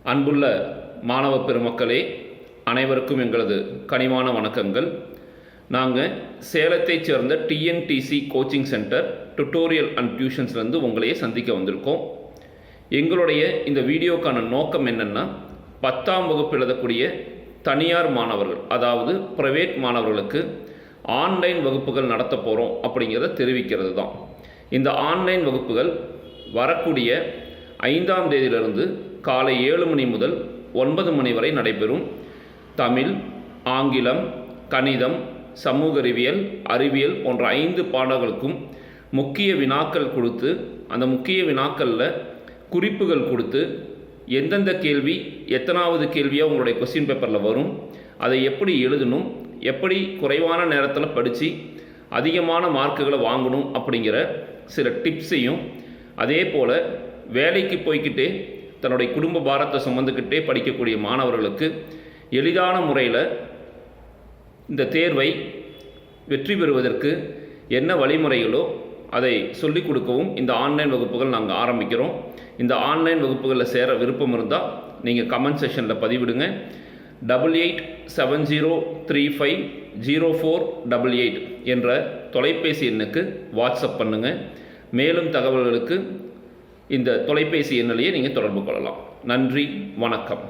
அன்புள்ள மாணவ பெருமக்களே, அனைவருக்கும் எங்களது கனிவான வணக்கங்கள். நாங்கள் சேலத்தைச் சேர்ந்த TNDC coaching centre tutorial and டியூஷன்ஸ்லேருந்து உங்களையே சந்திக்க வந்திருக்கோம். எங்களுடைய இந்த வீடியோக்கான நோக்கம் என்னென்னா, 10ஆம் வகுப்பு எழுதக்கூடிய தனியார் மாணவர்கள், அதாவது ப்ரைவேட் மாணவர்களுக்கு ஆன்லைன் வகுப்புகள் நடத்த போகிறோம் அப்படிங்கிறத தெரிவிக்கிறது தான். இந்த ஆன்லைன் வகுப்புகள் வரக்கூடிய 5ஆம் தேதியிலிருந்து காலை 7 மணி முதல் 9 மணி வரை நடைபெறும். தமிழ், ஆங்கிலம், கணிதம், சமூக அறிவியல் போன்ற 5 பாடங்களுக்கும் முக்கிய வினாக்கள் கொடுத்து, அந்த முக்கிய வினாக்களில் குறிப்புகள் கொடுத்து, எந்தெந்த கேள்வி எத்தனாவது கேள்வியாக உங்களுடைய கொஸ்டின் பேப்பரில் வரும், அதை எப்படி எழுதணும், எப்படி குறைவான நேரத்தில் படித்து அதிகமான மார்க்குகளை வாங்கணும் அப்படிங்கிற சில டிப்ஸையும், அதே போல் வேலைக்கு போய்கிட்டே தன்னுடைய குடும்ப பாரத்தை சுமந்துக்கிட்டே படிக்கக்கூடிய மாணவர்களுக்கு எளிதான முறையில் இந்த தேர்வை வெற்றி பெறுவதற்கு என்ன வழிமுறைகளோ அதை சொல்லிக் கொடுக்கவும் இந்த ஆன்லைன் வகுப்புகள் நாங்கள் ஆரம்பிக்கிறோம். இந்த ஆன்லைன் வகுப்புகளில் சேர விருப்பம் இருந்தால் நீங்கள் கமெண்ட் செக்ஷனில் பதிவிடுங்க. 8870350488 என்ற தொலைபேசி எண்ணுக்கு வாட்ஸ்அப் பண்ணுங்கள். மேலும் தகவல்களுக்கு இந்த தொலைபேசி எண்ணிலேயே நீங்கள் தொடர்பு கொள்ளலாம். நன்றி, வணக்கம்.